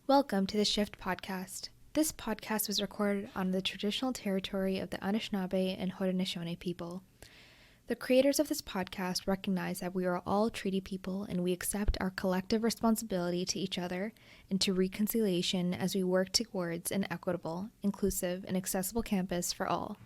Welcome to the Shift podcast. This podcast was recorded on the traditional territory of the Anishinaabe and Haudenosaunee people. The creators of this podcast recognize that we are all treaty people and we accept our collective responsibility to each other and to reconciliation as we work towards an equitable, inclusive, and accessible campus for all.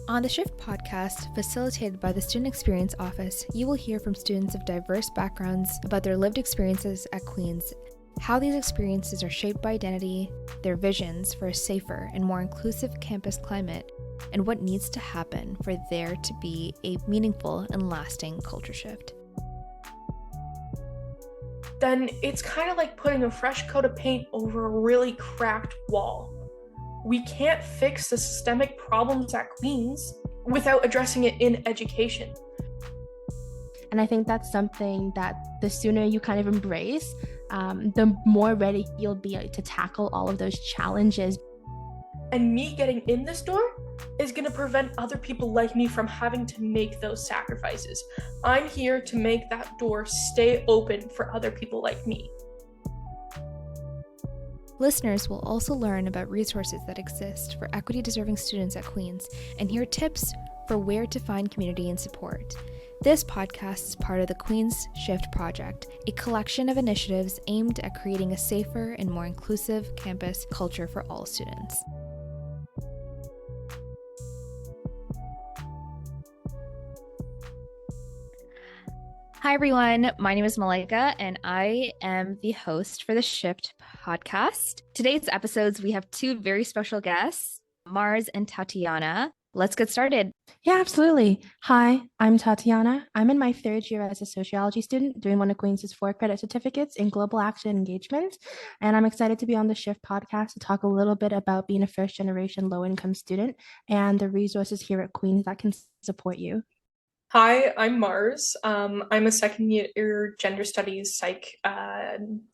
On the Shift podcast, facilitated by the Student Experience Office, you will hear from students of diverse backgrounds about their lived experiences at Queen's, how these experiences are shaped by identity, their visions for a safer and more inclusive campus climate, and what needs to happen for there to be a meaningful and lasting culture shift. Then it's kind of like putting a fresh coat of paint over a really cracked wall. We can't fix the systemic problems at Queen's without addressing it in education. And I think that's something that the sooner you kind of embrace, the more ready you'll be to tackle all of those challenges. And me getting in this door is going to prevent other people like me from having to make those sacrifices. I'm here to make that door stay open for other people like me. Listeners will also learn about resources that exist for equity-deserving students at Queen's and hear tips for where to find community and support. This podcast is part of the Queen's Shift Project, a collection of initiatives aimed at creating a safer and more inclusive campus culture for all students. Hi, everyone. My name is Malika, and I am the host for the Shift podcast. Today's episodes, we have two very special guests, Mars and Tatyana. Let's get started. Yeah, absolutely. Hi, I'm Tatyana. I'm in my third year as a sociology student doing one of Queen's 4 credit certificates in global action engagement. And I'm excited to be on the Shift podcast to talk a little bit about being a first generation low income student and the resources here at Queen's that can support you. Hi, I'm Mars. I'm a second year gender studies psych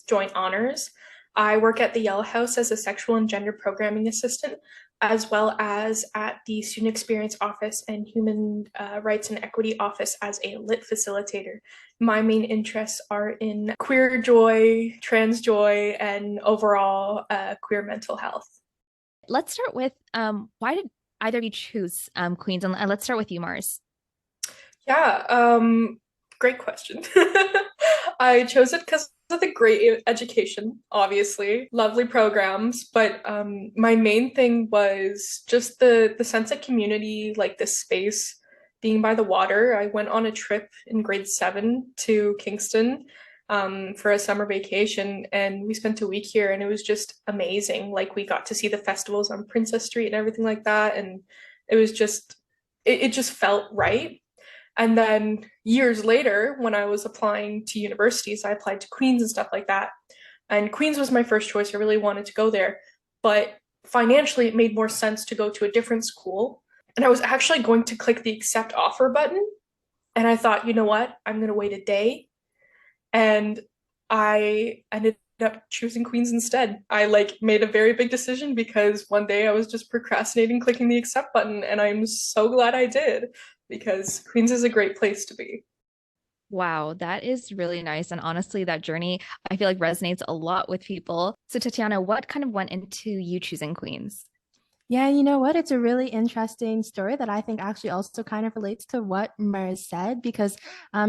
joint honors. I work at the Yellow House as a sexual and gender programming assistant, as well as at the Student Experience Office and Human Rights and Equity Office as a lit facilitator. My main interests are in queer joy, trans joy, and overall queer mental health. Let's start with why did either of you choose Queen's? And let's start with you, Mars. Yeah, great question. I chose it because of the great education, obviously, lovely programs, but my main thing was just the sense of community, like the space, being by the water. I went on a trip in grade 7 to Kingston for a summer vacation, and we spent a week here, and it was just amazing. Like, we got to see the festivals on Princess Street and everything like that, and it was just, it just felt right. And then years later, when I was applying to universities, I applied to Queen's and stuff like that. And Queen's was my first choice. I really wanted to go there. But financially, it made more sense to go to a different school. And I was actually going to click the accept offer button. And I thought, you know what? I'm going to wait a day. And I ended up choosing Queen's instead. I made a very big decision because one day I was just procrastinating clicking the accept button. And I'm so glad I did, because Queen's is a great place to be. Wow, that is really nice. And honestly, that journey, I feel like resonates a lot with people. So Tatyana, what kind of went into you choosing Queen's? Yeah, you know what? It's a really interesting story that I think actually also kind of relates to what Mars said, because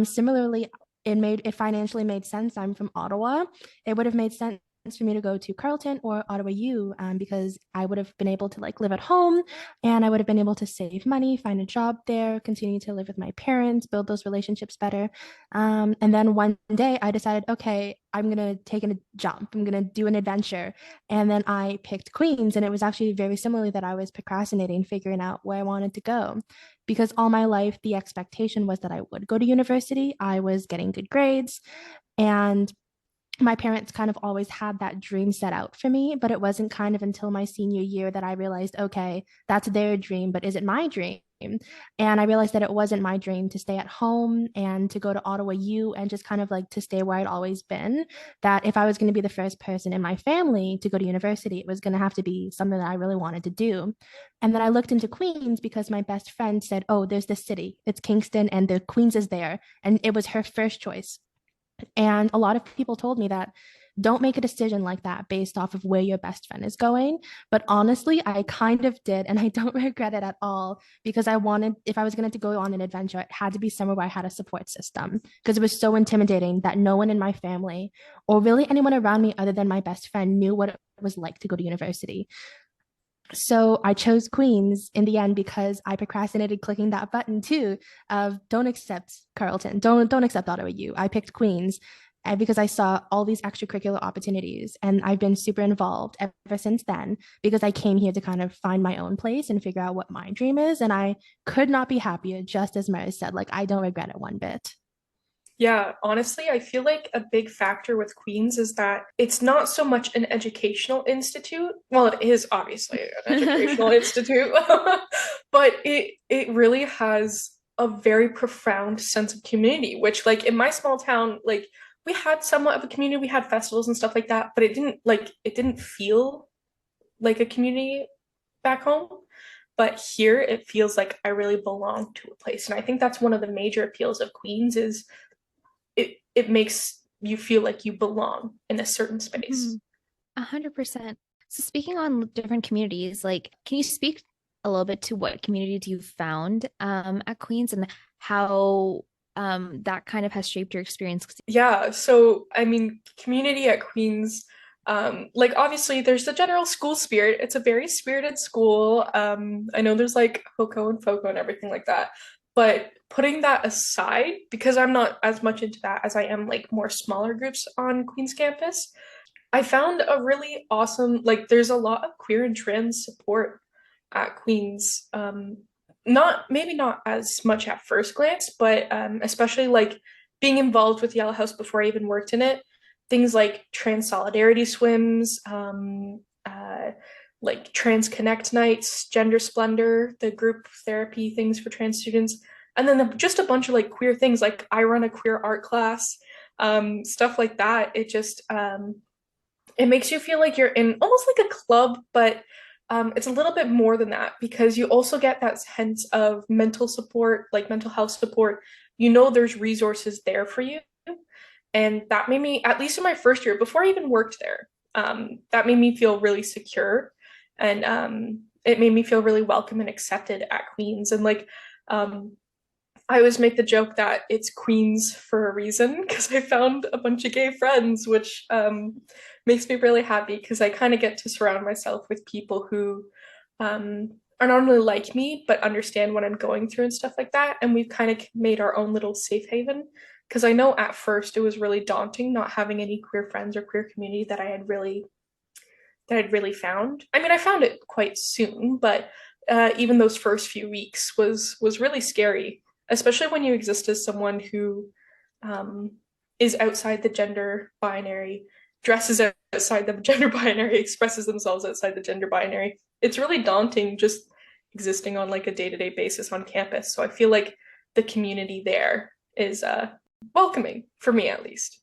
similarly, it financially made sense. I'm from Ottawa. It would have made sense for me to go to Carleton or Ottawa U because I would have been able to live at home, and I would have been able to save money, find a job there, continue to live with my parents, build those relationships better. And then one day I decided, okay, I'm going to take a jump. I'm going to do an adventure. And then I picked Queen's, and it was actually very similarly that I was procrastinating, figuring out where I wanted to go. Because all my life, the expectation was that I would go to university. I was getting good grades, and my parents kind of always had that dream set out for me, but it wasn't kind of until my senior year that I realized, okay, that's their dream, but is it my dream? And I realized that it wasn't my dream to stay at home and to go to Ottawa U and just kind of like to stay where I'd always been. That if I was going to be the first person in my family to go to university, it was going to have to be something that I really wanted to do. And then I looked into Queens because my best friend said, "Oh, there's this city. It's Kingston, and the Queens is there." And it was her first choice. And a lot of people told me that don't make a decision like that based off of where your best friend is going. But honestly, I kind of did, and I don't regret it at all because I wanted, if I was going to go on an adventure, it had to be somewhere where I had a support system because it was so intimidating that no one in my family or really anyone around me other than my best friend knew what it was like to go to university. So I chose Queens in the end because I procrastinated clicking that button too of don't accept Carleton, don't accept Ottawa U. I picked Queens because I saw all these extracurricular opportunities and I've been super involved ever since then because I came here to kind of find my own place and figure out what my dream is. And I could not be happier, just as Mary said, like I don't regret it one bit. Yeah, honestly, I feel like a big factor with Queens is that it's not so much an educational institute. Well, it is obviously an educational institute, but it really has a very profound sense of community, which like in my small town, like we had somewhat of a community, we had festivals and stuff like that, but it didn't feel like a community back home. But here it feels like I really belong to a place. And I think that's one of the major appeals of Queens is it makes you feel like you belong in a certain space. 100%. So speaking on different communities, like, can you speak a little bit to what communities you found at Queens and how that kind of has shaped your experience? Yeah, so I mean, community at Queens, like obviously there's the general school spirit. It's a very spirited school. I know there's like Hoko and Foco and everything like that. But putting that aside, because I'm not as much into that as I am like more smaller groups on Queens campus, I found a really awesome, like, there's a lot of queer and trans support at Queens. Maybe not as much at first glance, but especially like being involved with Yellow House before I even worked in it. Things like trans solidarity swims, like trans connect nights, gender splendor, the group therapy things for trans students, and then just a bunch of like queer things. Like I run a queer art class, stuff like that. It makes you feel like you're in almost like a club, but it's a little bit more than that because you also get that sense of mental support, like mental health support. You know, there's resources there for you. And that made me, at least in my first year, before I even worked there, that made me feel really secure. And it made me feel really welcome and accepted at Queens. And like, um, I always make the joke that it's Queens for a reason because I found a bunch of gay friends, which makes me really happy because I kind of get to surround myself with people who are not only like me, but understand what I'm going through and stuff like that. And we've kind of made our own little safe haven because I know at first it was really daunting not having any queer friends or queer community that I'd really found. I mean, I found it quite soon, but even those first few weeks was really scary, especially when you exist as someone who um, is outside the gender binary, dresses outside the gender binary, expresses themselves outside the gender binary. It's really daunting just existing on like a day-to-day basis on campus. So I feel like the community there is welcoming for me at least.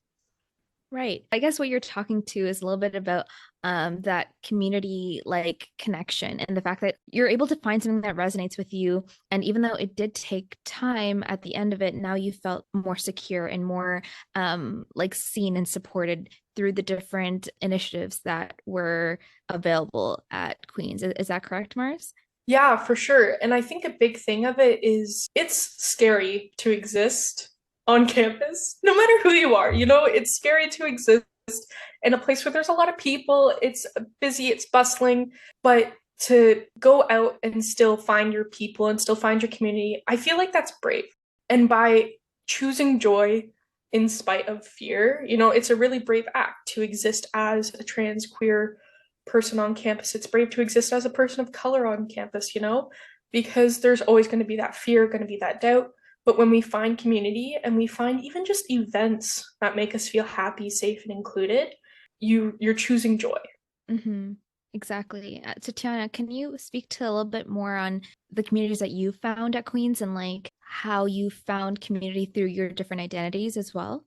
Right. I guess what you're talking to is a little bit about that community like connection and the fact that you're able to find something that resonates with you. And even though it did take time at the end of it, now you felt more secure and more like seen and supported through the different initiatives that were available at Queens. Is that correct, Mars? Yeah, for sure. And I think a big thing of it is it's scary to exist on campus, no matter who you are. You know, it's scary to exist in a place where there's a lot of people, it's busy, it's bustling, but to go out and still find your people and still find your community, I feel like that's brave. And by choosing joy in spite of fear, you know, it's a really brave act to exist as a trans queer person on campus. It's brave to exist as a person of color on campus, you know, because there's always going to be that fear, going to be that doubt. But when we find community and we find even just events that make us feel happy, safe, and included, you're choosing joy. Mm-hmm. Exactly. Tatyana, can you speak to a little bit more on the communities that you found at Queens and like how you found community through your different identities as well?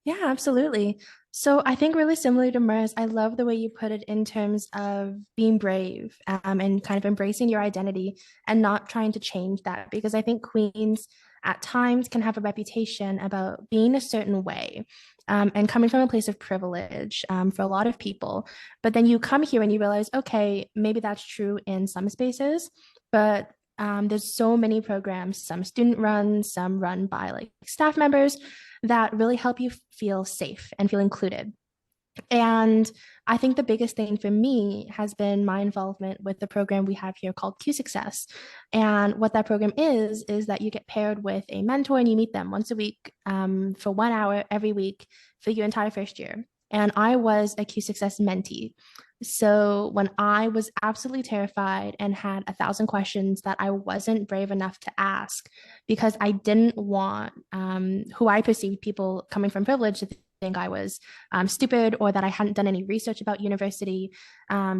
Yeah, absolutely. So I think really similar to Mers, I love the way you put it in terms of being brave and kind of embracing your identity and not trying to change that because I think Queens at times can have a reputation about being a certain way and coming from a place of privilege for a lot of people. But then you come here and you realize, okay, maybe that's true in some spaces, but there's so many programs, some student run, some run by like staff members that really help you feel safe and feel included. And I think the biggest thing for me has been my involvement with the program we have here called Q Success. And what that program is that you get paired with a mentor and you meet them once a week for 1 hour every week for your entire first year. And I was a Q Success mentee. So when I was absolutely terrified and had 1,000 questions that I wasn't brave enough to ask because I didn't want who I perceived people coming from privilege to think I was stupid or that I hadn't done any research about university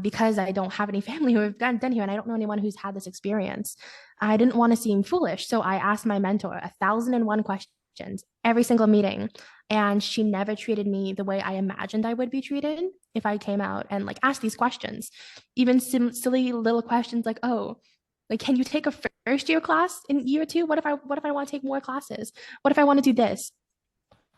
because I don't have any family who have done here and I don't know anyone who's had this experience. I didn't want to seem foolish. So I asked my mentor 1,001 questions every single meeting. And she never treated me the way I imagined I would be treated if I came out and like asked these questions. Even silly little questions like, oh, like, can you take a first year class in year two? What if I want to take more classes? What if I want to do this?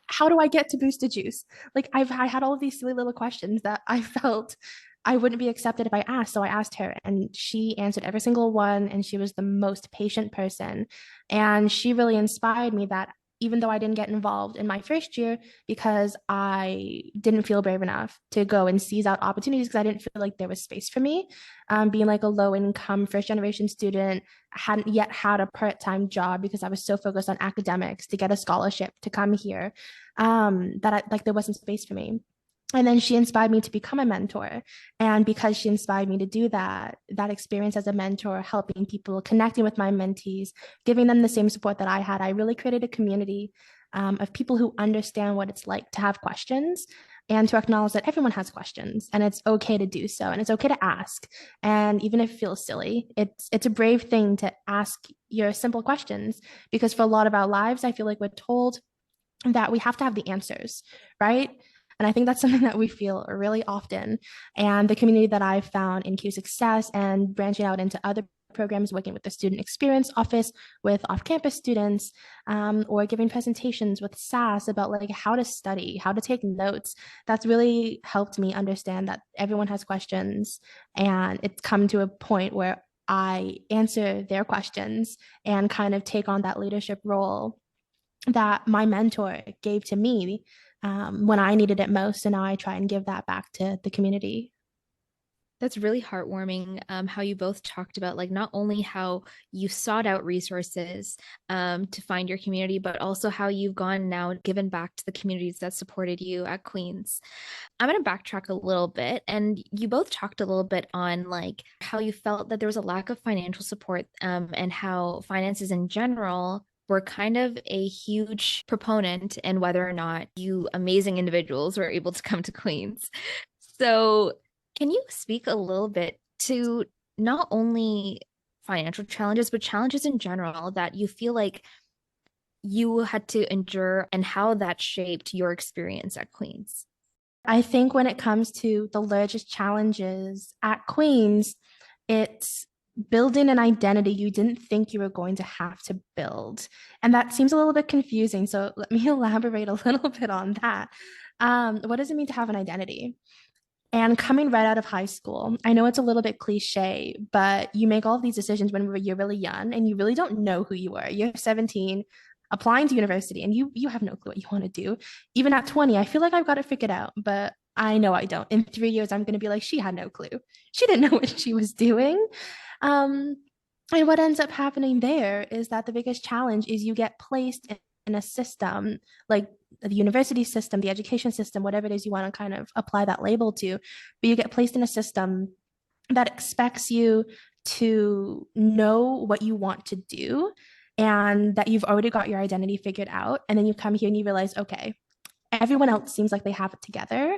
How do I get to Booster Juice? Like I had all of these silly little questions that I felt I wouldn't be accepted if I asked. So I asked her and she answered every single one. And she was the most patient person. And she really inspired me that even though I didn't get involved in my first year because I didn't feel brave enough to go and seize out opportunities because I didn't feel like there was space for me. Being like a low income first generation student, I hadn't yet had a part time job because I was so focused on academics to get a scholarship to come here that like there wasn't space for me. And then she inspired me to become a mentor. And because she inspired me to do that, that experience as a mentor, helping people, connecting with my mentees, giving them the same support that I had, I really created a community of people who understand what it's like to have questions and to acknowledge that everyone has questions and it's okay to do so and it's okay to ask. And even if it feels silly, it's a brave thing to ask your simple questions because for a lot of our lives, I feel like we're told that we have to have the answers, right? And I think that's something that we feel really often. And the community that I've found in Q Success and branching out into other programs, working with the Student Experience Office with off-campus students, or giving presentations with SAS about like how to study, how to take notes. That's really helped me understand that everyone has questions, and it's come to a point where I answer their questions and kind of take on that leadership role that my mentor gave to me when I needed it most. And now I try and give that back to the community. That's really heartwarming, how you both talked about like not only how you sought out resources to find your community, but also how you've gone now given back to the communities that supported you at Queens. I'm going to backtrack a little bit. And you both talked a little bit on like how you felt that there was a lack of financial support and how finances in general were kind of a huge proponent in whether or not you amazing individuals were able to come to Queens. So, can you speak a little bit to not only financial challenges, but challenges in general that you feel like you had to endure and how that shaped your experience at Queens? I think when it comes to the largest challenges at Queens, it's building an identity you didn't think you were going to have to build. And that seems a little bit confusing. So let me elaborate a little bit on that. What does it mean to have an identity? And coming right out of high school, I know it's a little bit cliche, but you make all of these decisions when you're really young and you really don't know who you are. You're 17, applying to university, and you have no clue what you want to do. Even at 20, I feel like I've got it figured out, but I know I don't. In 3 years, I'm going to be like, she had no clue. She didn't know what she was doing. Um, and what ends up happening there is that the biggest challenge is you get placed in a system like the university system, the education system, whatever it is you want to kind of apply that label to, but you get placed in a system that expects you to know what you want to do and that you've already got your identity figured out. And then you come here and you realize, okay, everyone else seems like they have it together.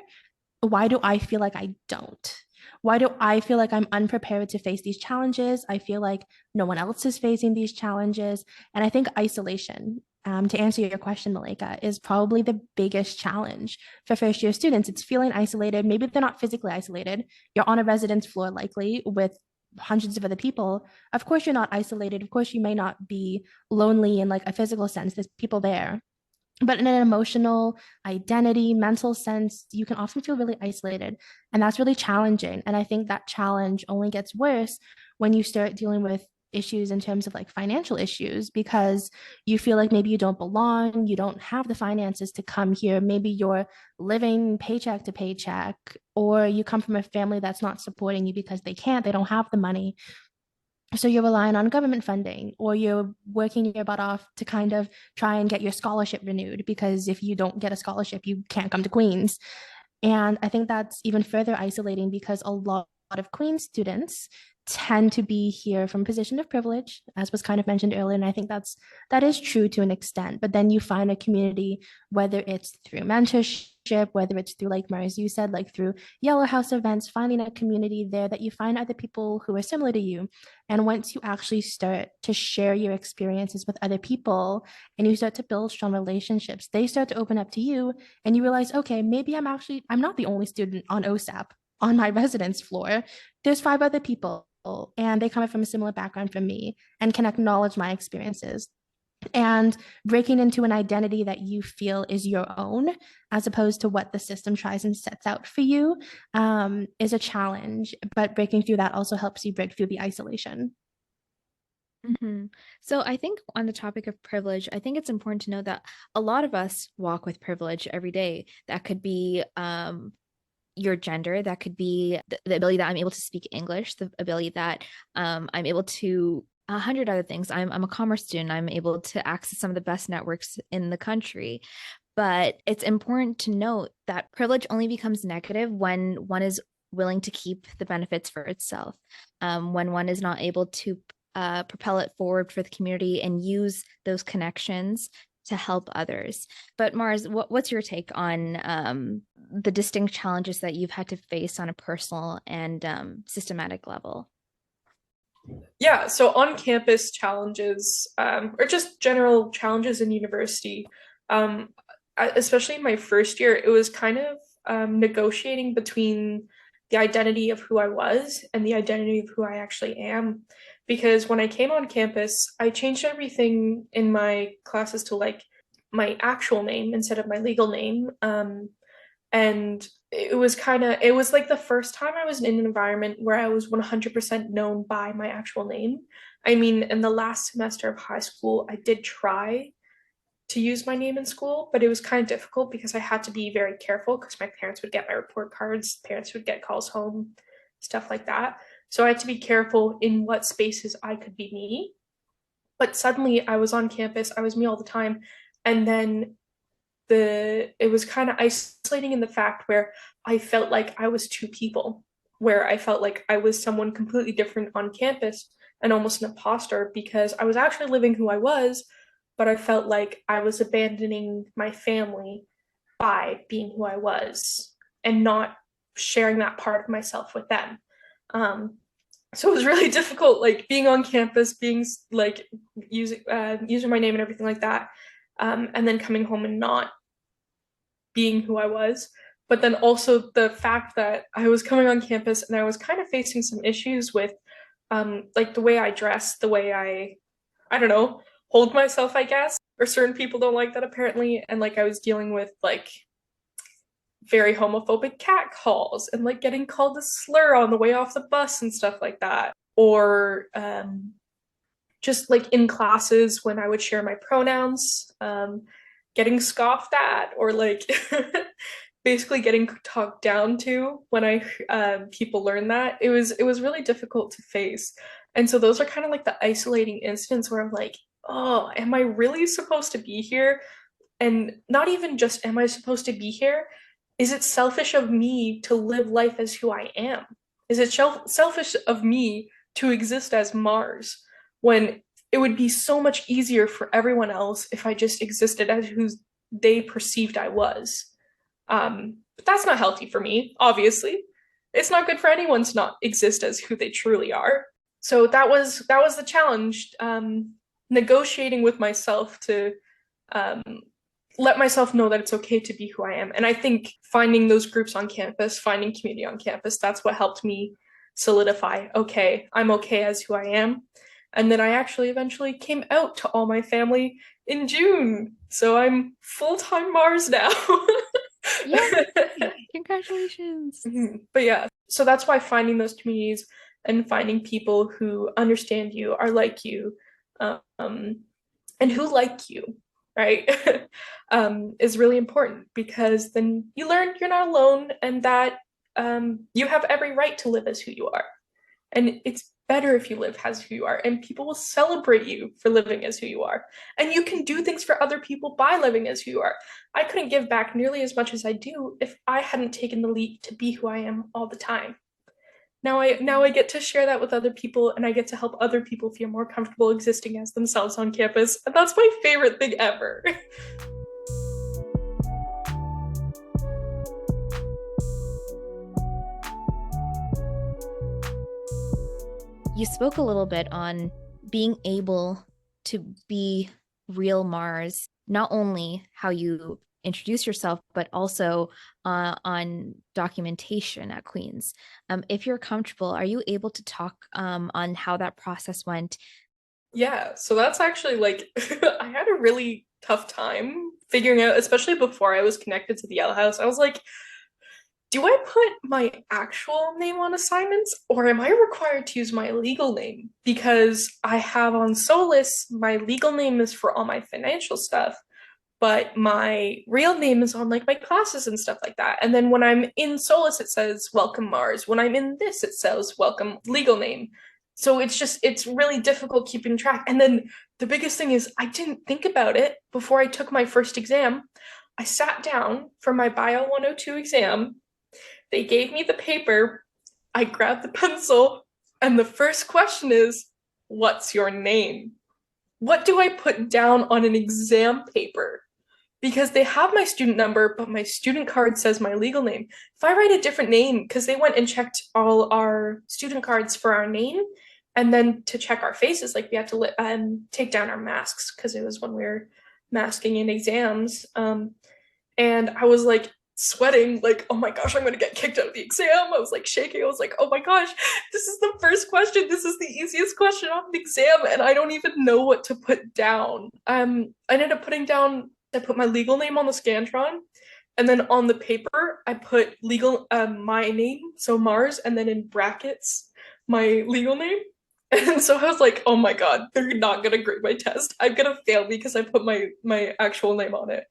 Why do I feel like I don't? Why do I feel like I'm unprepared to face these challenges? I feel like no one else is facing these challenges. And I think isolation, to answer your question, Malika, is probably the biggest challenge for first year students. It's feeling isolated. Maybe they're not physically isolated. You're on a residence floor, likely with hundreds of other people. Of course, you're not isolated. Of course, you may not be lonely in like a physical sense. There's people there. But in an emotional, identity, mental sense, you can often feel really isolated. And that's really challenging. And I think that challenge only gets worse when you start dealing with issues in terms of like financial issues, because you feel like maybe you don't belong, you don't have the finances to come here. Maybe you're living paycheck to paycheck, or you come from a family that's not supporting you because they don't have the money. So you're relying on government funding, or you're working your butt off to kind of try and get your scholarship renewed, because if you don't get a scholarship, you can't come to Queens. And I think that's even further isolating, because a lot of Queens students tend to be here from a position of privilege, as was kind of mentioned earlier. And I think that is true to an extent. But then you find a community, whether it's through mentorship, whether it's through, like Mars, you said, like through Yellow House events, finding a community there that you find other people who are similar to you. And once you actually start to share your experiences with other people and you start to build strong relationships, they start to open up to you, and you realize, okay, maybe I'm not the only student on OSAP on my residence floor. There's 5 other people, and they come from a similar background from me and can acknowledge my experiences. And breaking into an identity that you feel is your own, as opposed to what the system tries and sets out for you, is a challenge. But breaking through that also helps you break through the isolation. So I think on the topic of privilege, I think it's important to know that a lot of us walk with privilege every day. That could be your gender, that could be the ability that I'm able to speak English, the ability that I'm able to 100 other things. I'm a commerce student. I'm able to access some of the best networks in the country. But it's important to note that privilege only becomes negative when one is willing to keep the benefits for itself, when one is not able to propel it forward for the community and use those connections to help others. But Mars, what's your take on the distinct challenges that you've had to face on a personal and systematic level? Yeah, so on campus challenges, or just general challenges in university, um, especially in my first year, it was kind of negotiating between the identity of who I was and the identity of who I actually am. Because when I came on campus, I changed everything in my classes to like my actual name instead of my legal name. And it was like the first time I was in an environment where I was 100% known by my actual name. I mean, in the last semester of high school, I did try to use my name in school, but it was kind of difficult because I had to be very careful because my parents would get my report cards, parents would get calls home, stuff like that. So I had to be careful in what spaces I could be me. But suddenly I was on campus, I was me all the time. And then it was kind of isolating in the fact where I felt like I was two people, where I felt like I was someone completely different on campus and almost an imposter because I was actually living who I was, but I felt like I was abandoning my family by being who I was and not sharing that part of myself with them. So it was really difficult, like being on campus, being like using my name and everything like that, and then coming home and not being who I was. But then also the fact that I was coming on campus and I was kind of facing some issues with like the way I dress, the way I don't know, hold myself, I guess. Or certain people don't like that apparently. And like I was dealing with like very homophobic cat calls and like getting called a slur on the way off the bus and stuff like that. Or just like in classes when I would share my pronouns, getting scoffed at, or like basically getting talked down to when I people learn that. It was really difficult to face. And so those are kind of like the isolating incidents where I'm like, oh, am I really supposed to be here? And not even just am I supposed to be here? Is it selfish of me to live life as who I am? Is it selfish of me to exist as Mars when it would be so much easier for everyone else if I just existed as who they perceived I was? But that's not healthy for me, obviously. it's not good for anyone to not exist as who they truly are. So that was the challenge, negotiating with myself to um, let myself know that it's okay to be who I am. And I think finding those groups on campus, finding community on campus, that's what helped me solidify, okay, I'm okay as who I am. And then I actually eventually came out to all my family in June. So I'm full-time Mars now. Yay! Congratulations. But yeah, so that's why finding those communities and finding people who understand you, are like you, um, and who like you, right? Is really important because then you learn you're not alone and that you have every right to live as who you are. And it's better if you live as who you are, and people will celebrate you for living as who you are. And you can do things for other people by living as who you are. I couldn't give back nearly as much as I do if I hadn't taken the leap to be who I am all the time. Now I get to share that with other people, and I get to help other people feel more comfortable existing as themselves on campus. And that's my favorite thing ever. You spoke a little bit on being able to be real Mars, not only how you introduce yourself, but also on documentation at Queen's. If you're comfortable, are you able to talk on how that process went? Yeah, so that's actually like I had a really tough time figuring out, especially before I was connected to the Yale House. I was like, do I put my actual name on assignments or am I required to use my legal name? Because I have on Solus, my legal name is for all my financial stuff, but my real name is on like my classes and stuff like that. And then when I'm in Solus, it says welcome Mars. When I'm in this, it says welcome legal name. So it's really difficult keeping track. And then the biggest thing is I didn't think about it before I took my first exam. I sat down for my Bio 102 exam. They gave me the paper. I grabbed the pencil, and the first question is, what's your name? What do I put down on an exam paper? Because they have my student number, but my student card says my legal name. If I write a different name, because they went and checked all our student cards for our name, and then to check our faces, like we had to take down our masks because it was when we were masking in exams. And I was like sweating, like, oh my gosh, I'm gonna get kicked out of the exam. I was like shaking. I was like, oh my gosh, this is the first question. This is the easiest question on the exam, and I don't even know what to put down. I ended up putting down, I put my legal name on the Scantron, and then on the paper, I put legal my name, so Mars, and then in brackets, my legal name. And so I was like, oh my God, they're not gonna grade my test. I'm gonna fail because I put my actual name on it.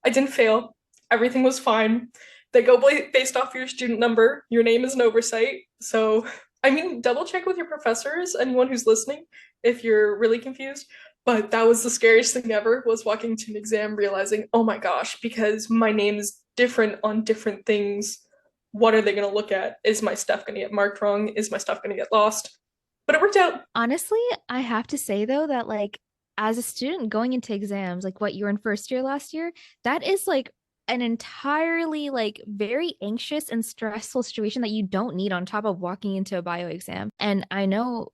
I didn't fail. Everything was fine. They go based off your student number. Your name is an oversight. So, I mean, double check with your professors, anyone who's listening, if you're really confused. But that was the scariest thing ever, was walking to an exam realizing, oh my gosh, because my name is different on different things. What are they going to look at? Is my stuff going to get marked wrong? Is my stuff going to get lost? But it worked out. Honestly, I have to say though that like as a student going into exams, like what you were in first year last year, that is like an entirely like very anxious and stressful situation that you don't need on top of walking into a bio exam. And I know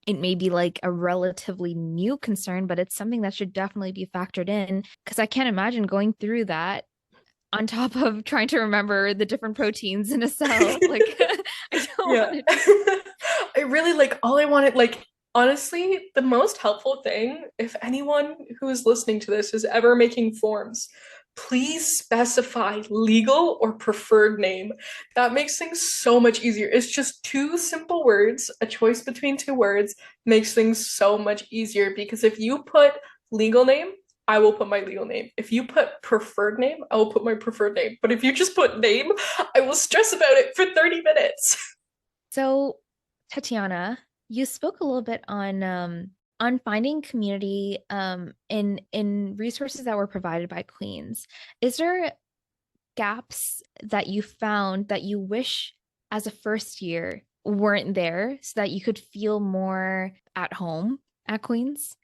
it may be like a relatively new concern, but it's something that should definitely be factored in because I can't imagine going through that on top of trying to remember the different proteins in a cell. Like I don't Yeah. want to. I really like all I wanted, like, honestly, the most helpful thing, if anyone who is listening to this is ever making forms, please specify legal or preferred name. That makes things so much easier. It's just two simple words, a choice between two words makes things so much easier because if you put legal name, I will put my legal name. If you put preferred name, I will put my preferred name. But if you just put name, I will stress about it for 30 minutes. So, Tatyana, you spoke a little bit on finding community in resources that were provided by Queens. Is there gaps that you found that you wish as a first year weren't there so that you could feel more at home at Queens?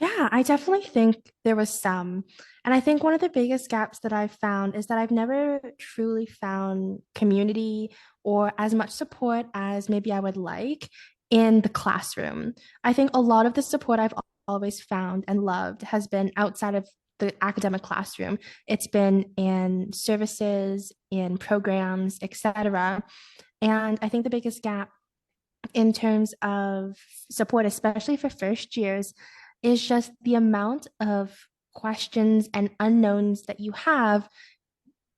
Yeah, I definitely think there was some. And I think one of the biggest gaps that I've found is that I've never truly found community or as much support as maybe I would like in the classroom. I think a lot of the support I've always found and loved has been outside of the academic classroom. It's been in services, in programs, etc. And I think the biggest gap in terms of support, especially for first years, is just the amount of questions and unknowns that you have.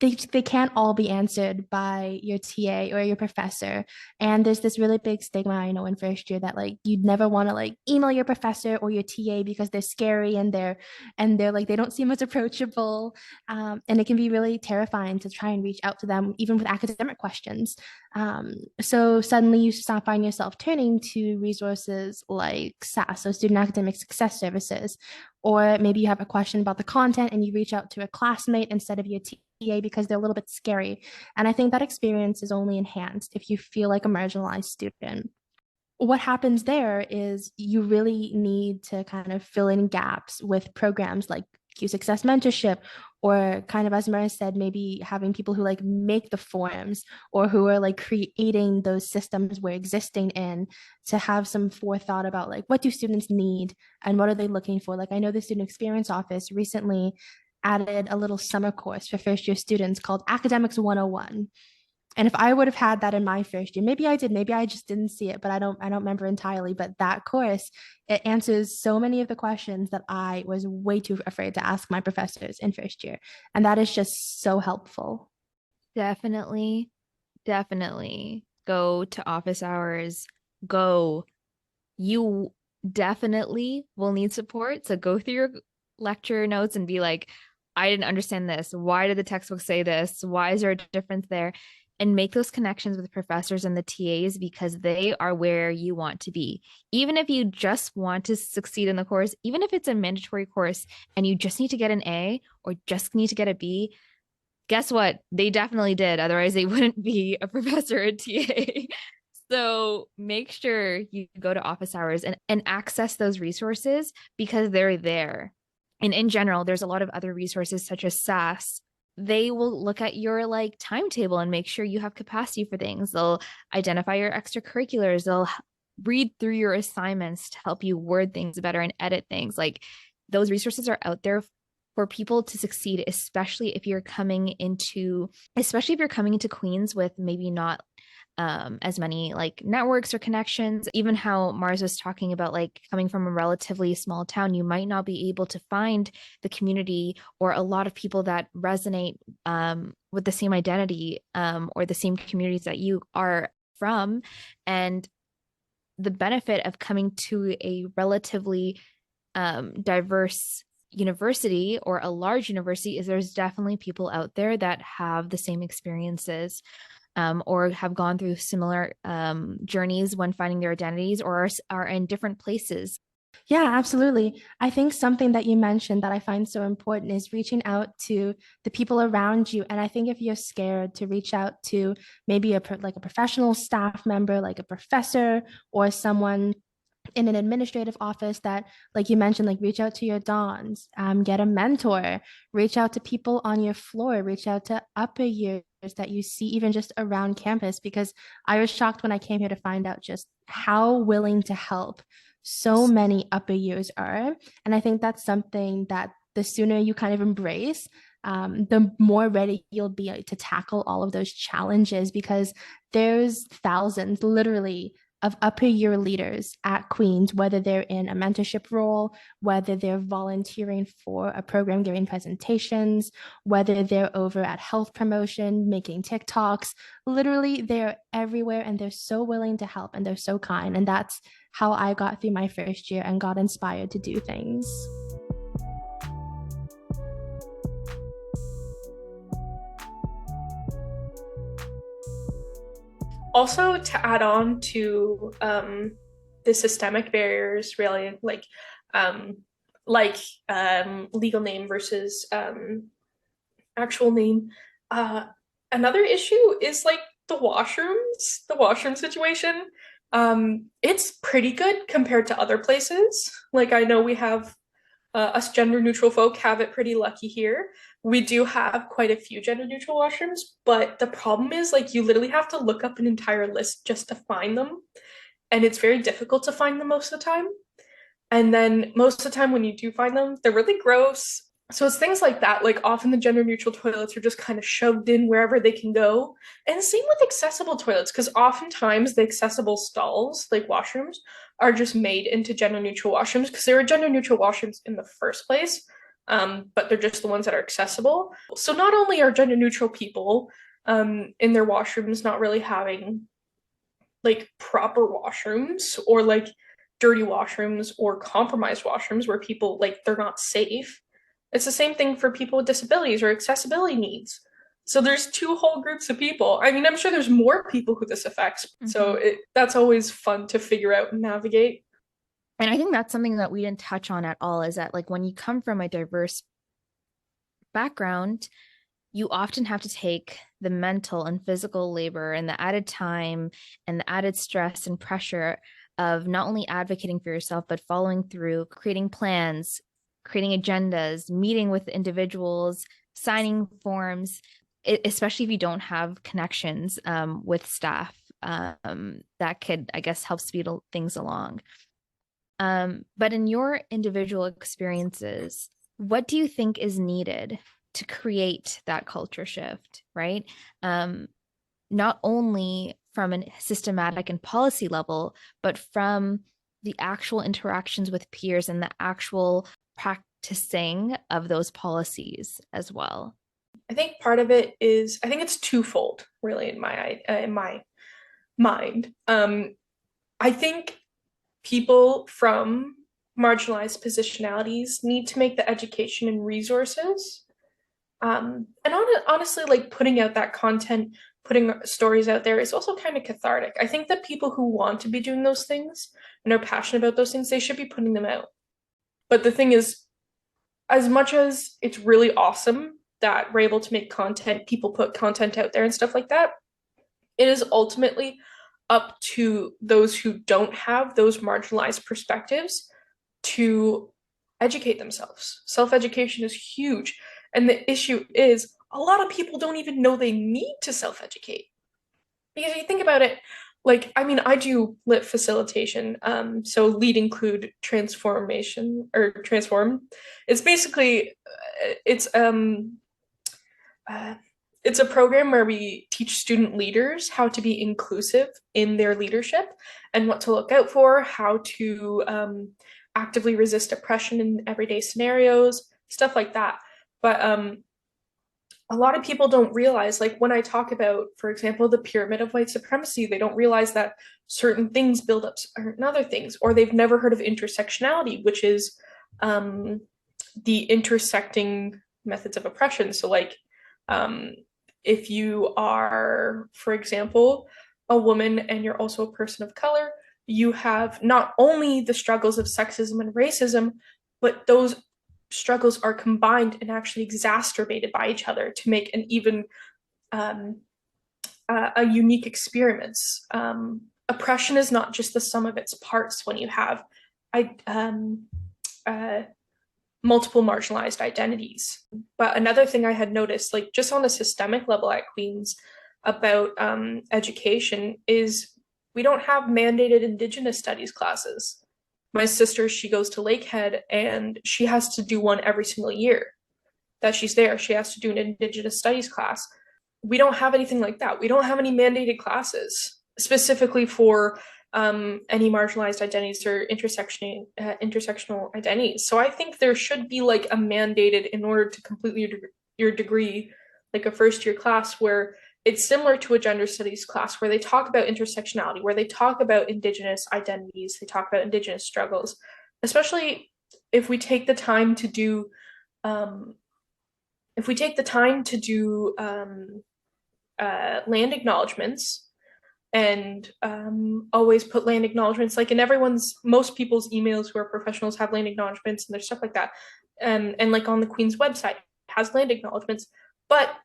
They can't all be answered by your TA or your professor. And there's this really big stigma, I know, in first year that like you'd never want to like email your professor or your TA because they're scary and they're like they don't seem as approachable. And it can be really terrifying to try and reach out to them, even with academic questions. So suddenly you find yourself turning to resources like SAS, so Student Academic Success Services, or maybe you have a question about the content and you reach out to a classmate instead of your TA because they're a little bit scary. And I think that experience is only enhanced if you feel like a marginalized student. What happens there is you really need to kind of fill in gaps with programs like Q Success Mentorship, or kind of, as Mara said, maybe having people who like make the forms or who are like creating those systems we're existing in, to have some forethought about like what do students need and what are they looking for. Like I know the Student Experience Office recently added a little summer course for first year students called Academics 101. And if I would have had that in my first year, maybe I did, maybe I just didn't see it, but I don't remember entirely. But that course, it answers so many of the questions that I was way too afraid to ask my professors in first year. And that is just so helpful. Definitely, definitely go to office hours. Go. You definitely will need support. So go through your lecture notes and be like, I didn't understand this. Why did the textbook say this? Why is there a difference there? And make those connections with professors and the TAs because they are where you want to be. Even if you just want to succeed in the course, even if it's a mandatory course and you just need to get an A or just need to get a B, guess what? They definitely did. Otherwise, they wouldn't be a professor or TA. So make sure you go to office hours and access those resources because they're there. And in general, there's a lot of other resources such as SAS. They will look at your like timetable and make sure you have capacity for things. They'll identify your extracurriculars. They'll read through your assignments to help you word things better and edit things. Like those resources are out there for people to succeed, especially if you're coming into Queens with maybe not as many like networks or connections. Even how Mars was talking about, like coming from a relatively small town, you might not be able to find the community or a lot of people that resonate with the same identity or the same communities that you are from. And the benefit of coming to a relatively diverse university or a large university is there's definitely people out there that have the same experiences or have gone through similar journeys when finding their identities or are in different places. Yeah, absolutely. I think something that you mentioned that I find so important is reaching out to the people around you. And I think if you're scared to reach out to maybe like a professional staff member, like a professor or someone in an administrative office, that like you mentioned, like reach out to your dons, get a mentor, reach out to people on your floor, reach out to upper years that you see even just around campus, because I was shocked when I came here to find out just how willing to help so many upper years are. And I think that's something that the sooner you kind of embrace, the more ready you'll be to tackle all of those challenges, because there's thousands literally of upper year leaders at Queens, whether they're in a mentorship role, whether they're volunteering for a program giving presentations, whether they're over at health promotion, making TikToks. Literally, they're everywhere and they're so willing to help and they're so kind. And that's how I got through my first year and got inspired to do things. Also, to add on to the systemic barriers, really, um, like legal name versus actual name. Uh, Another issue is like the washroom situation. It's pretty good compared to other places. Like I know we have Us gender neutral folk have it pretty lucky here. We do have quite a few gender neutral washrooms, but the problem is like you literally have to look up an entire list just to find them. And it's very difficult to find them most of the time. And then most of the time when you do find them, they're really gross. So it's things like that. Like often the gender neutral toilets are just kind of shoved in wherever they can go. And same with accessible toilets, because oftentimes the accessible stalls, like washrooms, are just made into gender neutral washrooms because they were gender neutral washrooms in the first place. But they're just the ones that are accessible. So not only are gender neutral people in their washrooms not really having like proper washrooms or like dirty washrooms or compromised washrooms where people like they're not safe. It's the same thing for people with disabilities or accessibility needs. So there's two whole groups of people. I mean, I'm sure there's more people who this affects. So that's always fun to figure out and navigate. And I think that's something that we didn't touch on at all, is that like when you come from a diverse background, you often have to take the mental and physical labor and the added time and the added stress and pressure of not only advocating for yourself, but following through, creating plans, creating agendas, meeting with individuals, signing forms, especially if you don't have connections with staff that could, I guess, help speed things along. But in your individual experiences, what do you think is needed to create that culture shift, right? Not only from a systematic and policy level, but from the actual interactions with peers and the actual practicing of those policies as well. I think part of it is, I think it's twofold, really, in my mind. I think people from marginalized positionalities need to make the education and resources. And honestly, like putting out that content, putting stories out there is also kind of cathartic. I think that people who want to be doing those things and are passionate about those things, they should be putting them out. But the thing is, as much as it's really awesome that we're able to make content, people put content out there and stuff like that, it is ultimately up to those who don't have those marginalized perspectives to educate themselves. Self-education is huge. And the issue is a lot of people don't even know they need to self-educate. Because if you think about it, like, I mean, I do lit facilitation. So lead include transformation or transform. It's basically, it's it's a program where we teach student leaders how to be inclusive in their leadership and what to look out for, how to actively resist oppression in everyday scenarios, stuff like that. But a lot of people don't realize, like when I talk about, for example, the pyramid of white supremacy, they don't realize that certain things build up certain other things, or they've never heard of intersectionality, which is the intersecting methods of oppression. So like if you are, for example, a woman and you're also a person of color, you have not only the struggles of sexism and racism, but those struggles are combined and actually exacerbated by each other to make an even a unique experience. Oppression is not just the sum of its parts when you have multiple marginalized identities. But another thing I had noticed, like just on a systemic level at Queen's about education, is we don't have mandated Indigenous studies classes. My sister, she goes to Lakehead and she has to do one every single year that she's there. She has to do an Indigenous studies class. We don't have anything like that. We don't have any mandated classes specifically for any marginalized identities or intersectional identities. So I think there should be like a mandated, in order to complete your degree, like a first year class where it's similar to a gender studies class where they talk about intersectionality, where they talk about Indigenous identities, they talk about Indigenous struggles, especially if we take the time to do land acknowledgements and always put land acknowledgements, like in most people's emails who are professionals have land acknowledgements and there's stuff like that. And like on the Queen's website has land acknowledgements, but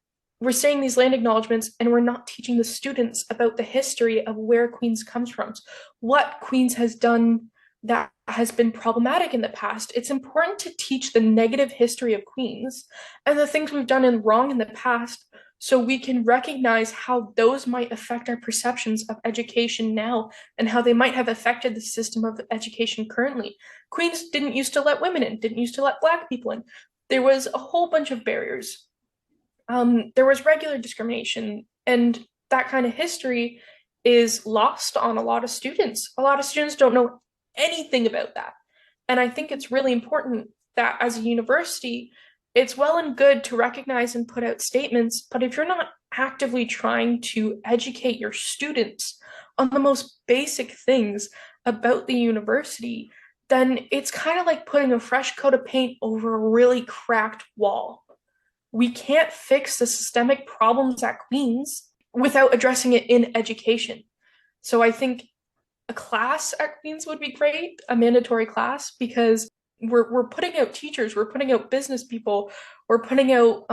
we're saying these land acknowledgements and we're not teaching the students about the history of where Queen's comes from, what Queen's has done that has been problematic in the past. It's important to teach the negative history of queens and the things we've done wrong in the past so we can recognize how those might affect our perceptions of education now and how they might have affected the system of education currently. Queens didn't used to let women in, didn't used to let Black people in. There was a whole bunch of barriers. There was regular discrimination, and that kind of history is lost on a lot of students. A lot of students don't know anything about that. And I think it's really important that as a university, it's well and good to recognize and put out statements, but if you're not actively trying to educate your students on the most basic things about the university, then it's kind of like putting a fresh coat of paint over a really cracked wall. We can't fix the systemic problems at Queen's without addressing it in education. So I think a class at Queen's would be great, a mandatory class, because we're putting out teachers, we're putting out business people, we're putting out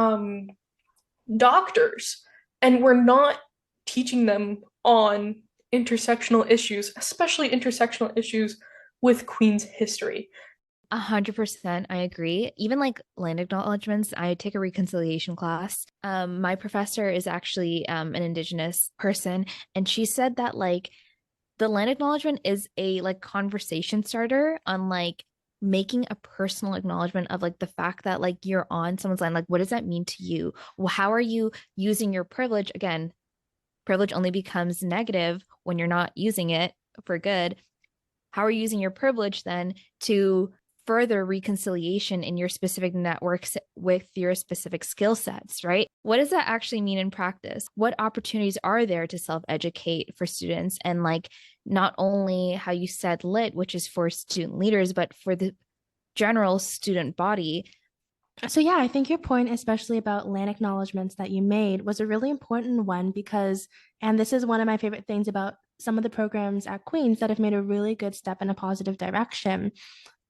doctors, and we're not teaching them on intersectional issues, especially intersectional issues with Queen's history. 100%, I agree. Even like land acknowledgements, I take a reconciliation class. My professor is actually an Indigenous person, and she said that like the land acknowledgement is a like conversation starter on like making a personal acknowledgement of like the fact that like you're on someone's land. Like, what does that mean to you? Well, how are you using your privilege? Again, privilege only becomes negative when you're not using it for good. How are you using your privilege then to further reconciliation in your specific networks with your specific skill sets, right? What does that actually mean in practice? What opportunities are there to self-educate for students? And like not only how you said lit, which is for student leaders, but for the general student body. So yeah, I think your point, especially about land acknowledgements that you made, was a really important one because, and this is one of my favorite things about some of the programs at Queen's that have made a really good step in a positive direction.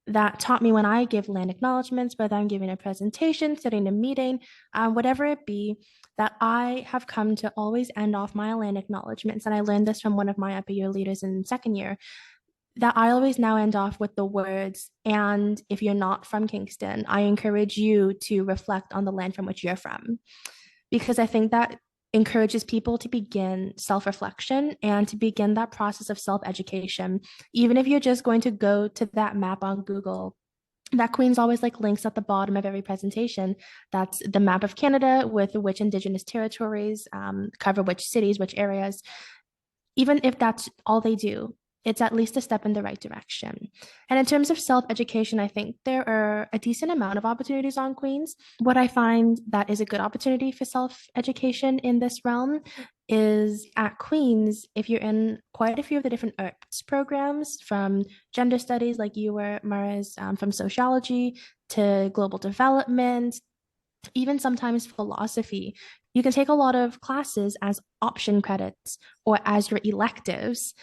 That taught me when I give land acknowledgements, whether I'm giving a presentation, sitting a meeting, whatever it be, that I have come to always end off my land acknowledgements. And I learned this from one of my upper year leaders in second year, that I always now end off with the words, and if you're not from Kingston, I encourage you to reflect on the land from which you're from. Because I think that encourages people to begin self-reflection and to begin that process of self-education. Even if you're just going to go to that map on Google, that Queen's always like links at the bottom of every presentation. That's the map of Canada with which Indigenous territories cover which cities, which areas. Even if that's all they do, it's at least a step in the right direction. And in terms of self-education, I think there are a decent amount of opportunities on Queen's. What I find that is a good opportunity for self-education in this realm is at Queen's, if you're in quite a few of the different arts programs, from gender studies like you were, Mars, from sociology to global development, even sometimes philosophy, you can take a lot of classes as option credits or as your electives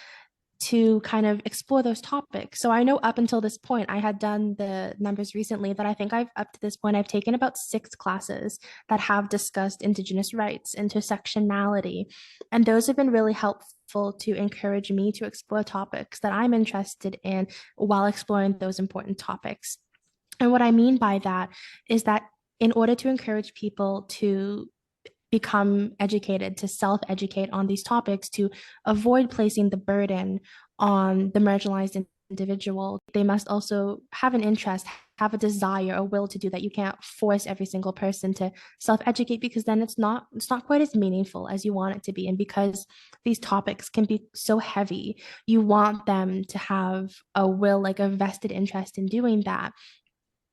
to kind of explore those topics. So I know up until this point, I had done the numbers recently that I think up to this point, I've taken about 6 classes that have discussed Indigenous rights, intersectionality, and those have been really helpful to encourage me to explore topics that I'm interested in while exploring those important topics. And what I mean by that is that in order to encourage people to become educated, to self-educate on these topics, to avoid placing the burden on the marginalized individual, they must also have an interest, have a desire, a will to do that. You can't force every single person to self-educate because then it's not quite as meaningful as you want it to be. And because these topics can be so heavy, you want them to have a will, like a vested interest in doing that.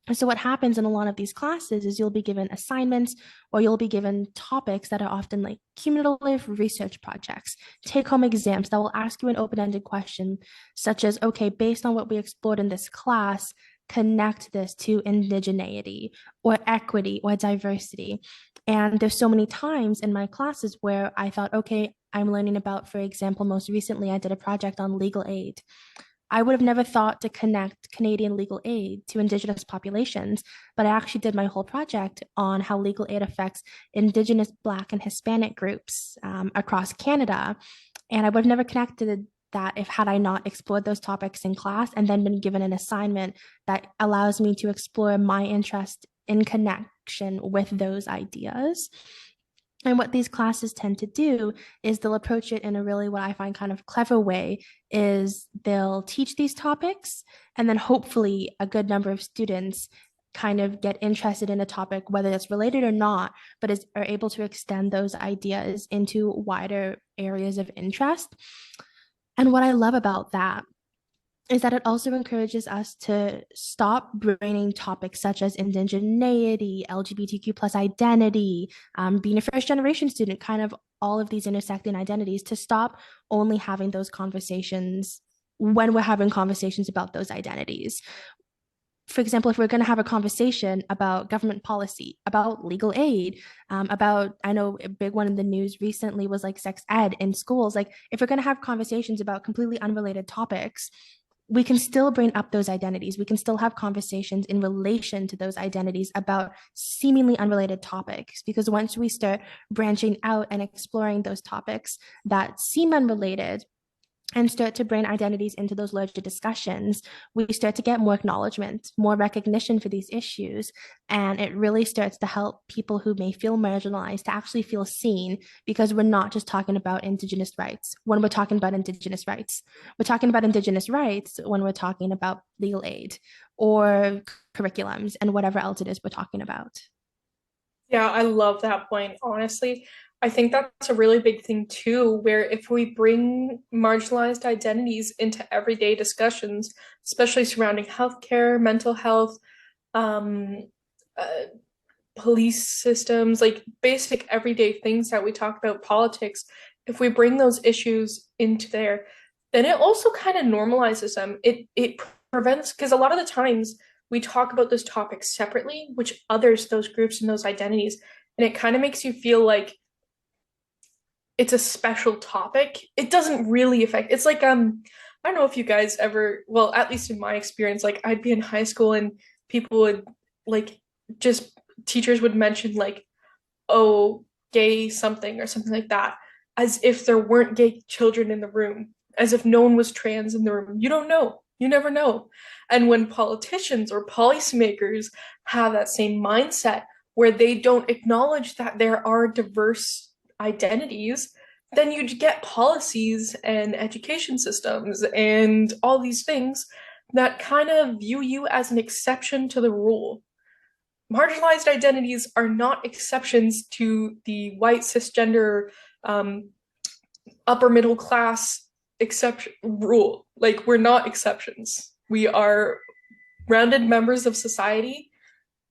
And so what happens in a lot of these classes is you'll be given assignments or you'll be given topics that are often like cumulative research projects, take-home exams that will ask you an open-ended question such as, okay, based on what we explored in this class, connect this to indigeneity or equity or diversity. And there's so many times in my classes where I thought, okay, I'm learning about, for example, most recently I did a project on legal aid. I would have never thought to connect Canadian legal aid to Indigenous populations, but I actually did my whole project on how legal aid affects Indigenous, Black, and Hispanic groups across Canada. And I would have never connected that if had I not explored those topics in class and then been given an assignment that allows me to explore my interest in connection with those ideas. And what these classes tend to do is they'll approach it in a really, what I find kind of clever way, is they'll teach these topics, and then hopefully a good number of students kind of get interested in a topic, whether it's related or not, but are able to extend those ideas into wider areas of interest. And what I love about that is that it also encourages us to stop braining topics such as indigeneity, LGBTQ plus identity, being a first generation student, kind of all of these intersecting identities, to stop only having those conversations when we're having conversations about those identities. For example, if we're going to have a conversation about government policy, about legal aid, about, I know a big one in the news recently was like sex ed in schools. Like, if we're going to have conversations about completely unrelated topics, we can still bring up those identities. We can still have conversations in relation to those identities about seemingly unrelated topics. Because once we start branching out and exploring those topics that seem unrelated, and start to bring identities into those larger discussions, we start to get more acknowledgement, more recognition for these issues. And it really starts to help people who may feel marginalized to actually feel seen, because we're not just talking about Indigenous rights when we're talking about Indigenous rights. We're talking about Indigenous rights when we're talking about legal aid or curriculums and whatever else it is we're talking about. Yeah, I love that point, honestly. I think that's a really big thing too, where if we bring marginalized identities into everyday discussions, especially surrounding healthcare, mental health, um, uh, police systems, like basic everyday things that we talk about, politics, if we bring those issues into there, then it also kind of normalizes them. It prevents, because a lot of the times we talk about this topic separately, which others, those groups and those identities, and it kind of makes you feel like it's a special topic. It doesn't really affect. It's like I don't know if you guys ever, well, at least in my experience, like I'd be in high school and people would like just teachers would mention like, oh, gay something or something like that, as if there weren't gay children in the room, as if no one was trans in the room. You don't know. You never know. And when politicians or policymakers have that same mindset where they don't acknowledge that there are diverse identities, then you'd get policies and education systems and all these things that kind of view you as an exception to the rule. Marginalized identities are not exceptions to the white cisgender um, upper middle class exception rule. Like, we're not exceptions. We are rounded members of society,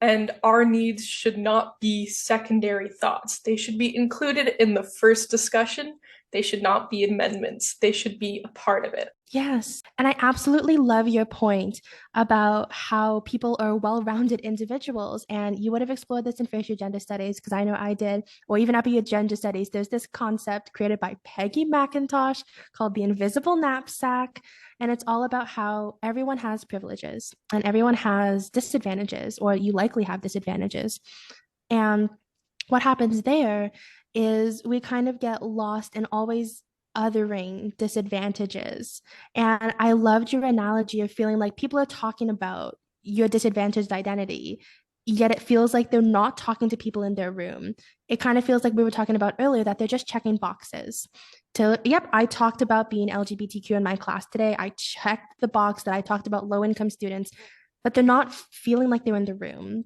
and our needs should not be secondary thoughts. They should be included in the first discussion. They should not be amendments. They should be a part of it. Yes. And I absolutely love your point about how people are well-rounded individuals. And you would have explored this in first year gender studies, because I know I did, or even upper year gender studies. There's this concept created by Peggy McIntosh called the invisible knapsack. And it's all about how everyone has privileges and everyone has disadvantages, or you likely have disadvantages. And what happens there is we kind of get lost in always othering disadvantages. And I loved your analogy of feeling like people are talking about your disadvantaged identity, yet it feels like they're not talking to people in their room. It kind of feels like we were talking about earlier, that they're just checking boxes. To, yep, I talked about being LGBTQ in my class today. I checked the box that I talked about low income students, but they're not feeling like they're in the room.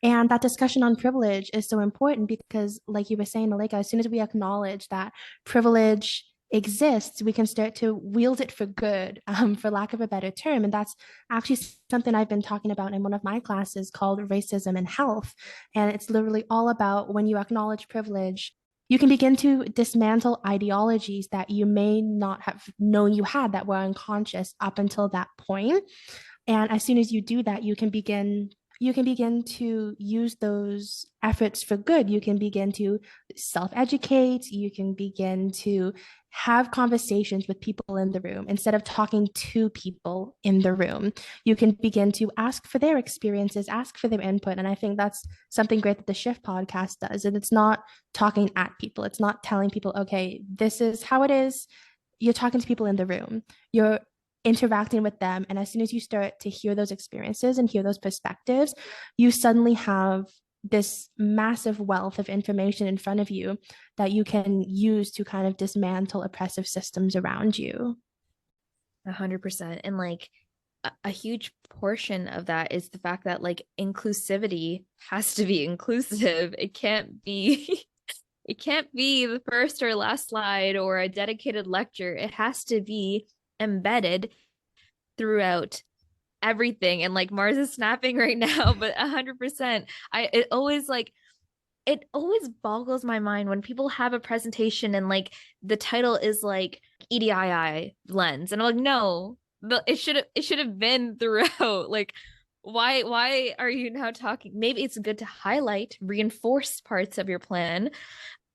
And that discussion on privilege is so important because, like you were saying, Malika, as soon as we acknowledge that privilege exists, we can start to wield it for good, for lack of a better term. And that's actually something I've been talking about in one of my classes called Racism and Health. And it's literally all about when you acknowledge privilege, you can begin to dismantle ideologies that you may not have known you had, that were unconscious up until that point. And as soon as you do that, you can begin to use those efforts for good. You can begin to self-educate. You can begin to have conversations with people in the room instead of talking to people in the room. You can begin to ask for their experiences, ask for their input. And I think that's something great that the Shift podcast does. And it's not talking at people. It's not telling people, okay, this is how it is. you're talking to people in the room, you're interacting with them, and as soon as you start to hear those experiences and hear those perspectives, you suddenly have this massive wealth of information in front of you that you can use to kind of dismantle oppressive systems around you. 100%. And like a huge portion of that is the fact that like inclusivity has to be inclusive. It can't be it can't be the first or last slide or a dedicated lecture. It has to be embedded throughout everything. And like Mars is snapping right now, but 100%. It always boggles my mind when people have a presentation and like the title is like EDII lens, and I'm like, no, it should have been throughout. Like, why are you now talking? Maybe it's good to highlight, reinforce parts of your plan.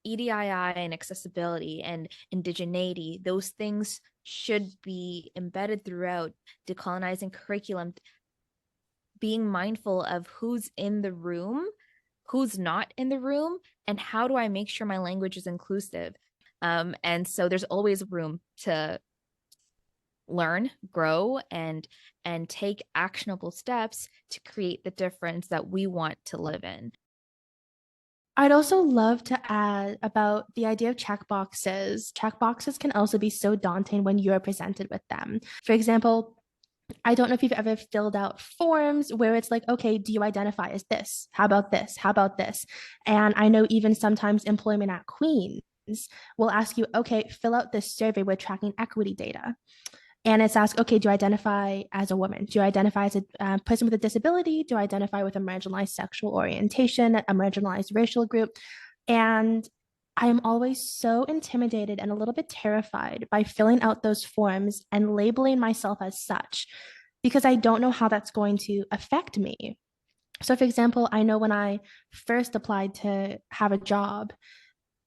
EDII and accessibility and indigeneity, those things should be embedded throughout decolonizing curriculum, being mindful of who's in the room, who's not in the room, and how do I make sure my language is inclusive. And so there's always room to learn, grow, and take actionable steps to create the difference that we want to live in. I'd also love to add about the idea of checkboxes. Checkboxes can also be so daunting when you're presented with them. For example, I don't know if you've ever filled out forms where it's like, okay, do you identify as this? How about this? How about this? And I know even sometimes employment at Queens will ask you, okay, fill out this survey. We're tracking equity data. And it's asked, okay, do you identify as a woman? Do you identify as a person with a disability? Do you identify with a marginalized sexual orientation, a marginalized racial group? And I'm always so intimidated and a little bit terrified by filling out those forms and labeling myself as such, because I don't know how that's going to affect me. So, for example, I know when I first applied to have a job,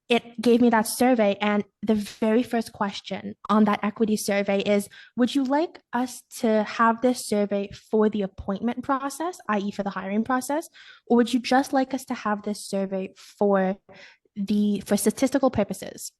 it gave me that survey. And the very first question on that equity survey is, would you like us to have this survey for the appointment process, i.e. for the hiring process, or would you just like us to have this survey for statistical purposes?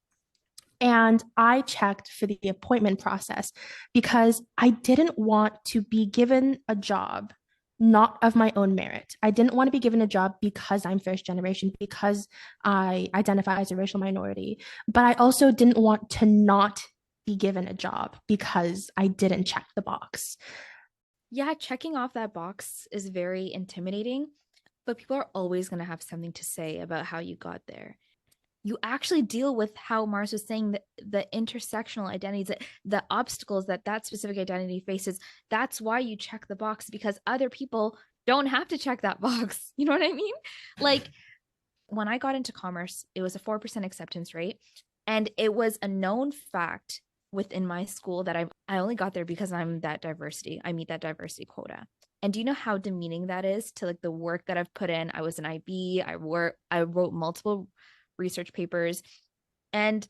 And I checked for the appointment process because I didn't want to be given a job not of my own merit. I didn't want to be given a job because I'm first generation, because I identify as a racial minority. But I also didn't want to not be given a job because I didn't check the box. Yeah, checking off that box is very intimidating, but people are always going to have something to say about how you got there. You actually deal with how Mars was saying the intersectional identities, the obstacles that specific identity faces. That's why you check the box, because other people don't have to check that box. You know what I mean? Like when I got into commerce, it was a 4% acceptance rate. And it was a known fact within my school that I only got there because I meet that diversity quota. And do you know how demeaning that is to like the work that I've put in? I was an IB, I wrote multiple research papers, and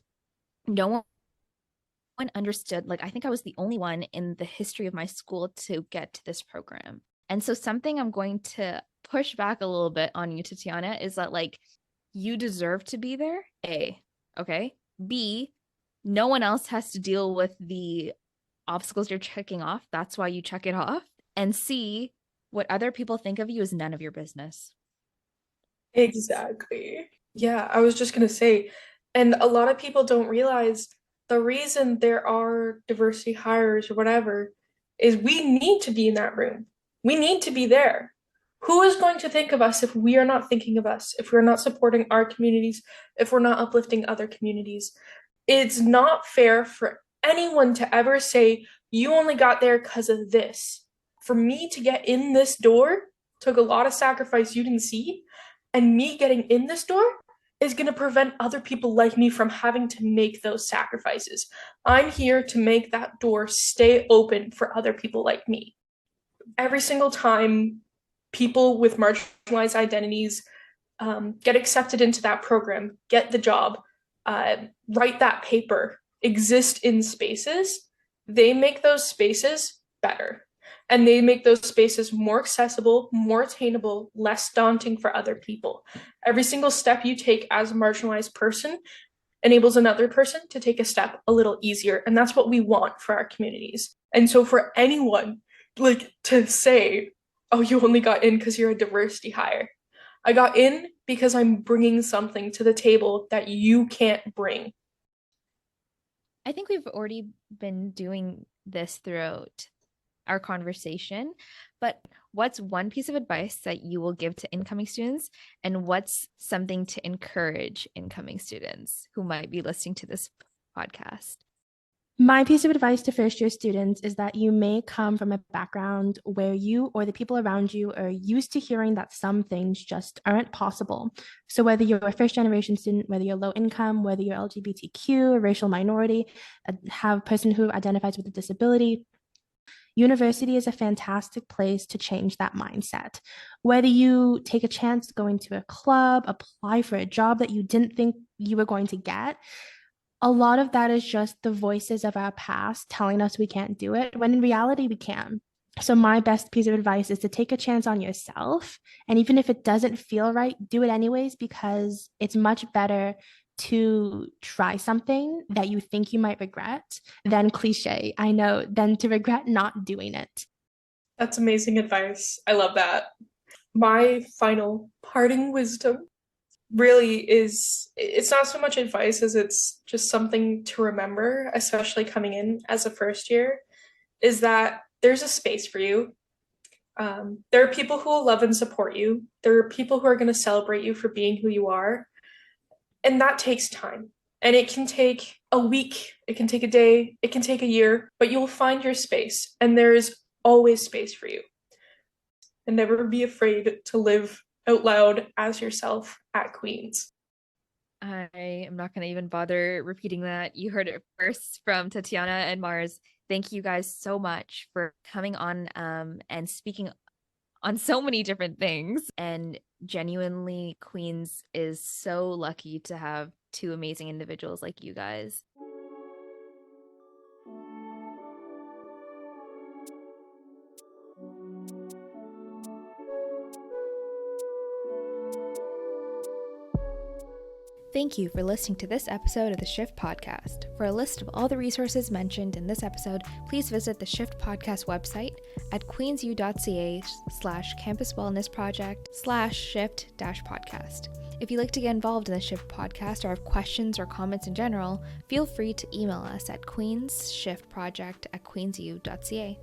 no one understood. Like I think I was the only one in the history of my school to get to this program. And so something I'm going to push back a little bit on you, Tatyana, is that like you deserve to be there. A, okay. B, no one else has to deal with the obstacles you're checking off. That's why you check it off. And C, what other people think of you is none of your business. Exactly. Yeah, I was just gonna say, and a lot of people don't realize the reason there are diversity hires or whatever is we need to be in that room. We need to be there. Who is going to think of us if we are not thinking of us, if we're not supporting our communities, if we're not uplifting other communities? It's not fair for anyone to ever say, you only got there because of this. For me to get in this door took a lot of sacrifice you didn't see, and me getting in this door is going to prevent other people like me from having to make those sacrifices. I'm here to make that door stay open for other people like me. Every single time people with marginalized identities get accepted into that program, get the job, write that paper, exist in spaces, they make those spaces better. And they make those spaces more accessible, more attainable, less daunting for other people. Every single step you take as a marginalized person enables another person to take a step a little easier. And that's what we want for our communities. And so for anyone like to say, oh, you only got in because you're a diversity hire. I got in because I'm bringing something to the table that you can't bring. I think we've already been doing this throughout our conversation, but what's one piece of advice that you will give to incoming students, and what's something to encourage incoming students who might be listening to this podcast? My piece of advice to first year students is that you may come from a background where you or the people around you are used to hearing that some things just aren't possible. So whether you're a first generation student, whether you're low income, whether you're LGBTQ, a racial minority, have a person who identifies with a disability, university is a fantastic place to change that mindset. Whether you take a chance going to a club, apply for a job that you didn't think you were going to get, a lot of that is just the voices of our past telling us we can't do it, when in reality we can. So my best piece of advice is to take a chance on yourself. And even if it doesn't feel right, do it anyways, because it's much better to try something that you think you might regret than cliche, I know, than to regret not doing it. That's amazing advice. I love that. My final parting wisdom really is, it's not so much advice as it's just something to remember, especially coming in as a first year, is that there's a space for you. There are people who will love and support you. There are people who are going to celebrate you for being who you are. And that takes time. And it can take a week, it can take a day, it can take a year, but you will find your space. And there is always space for you. And never be afraid to live out loud as yourself at Queen's. I am not going to even bother repeating that. You heard it first from Tatyana and Mars. Thank you guys so much for coming on and speaking on so many different things. And genuinely, Queens is so lucky to have two amazing individuals like you guys. Thank you for listening to this episode of the Shift Podcast. For a list of all the resources mentioned in this episode, please visit the Shift Podcast website at queensu.ca/campus wellness project/shift-podcast. If you'd like to get involved in the Shift Podcast or have questions or comments in general, feel free to email us at queensshiftproject@queensu.ca.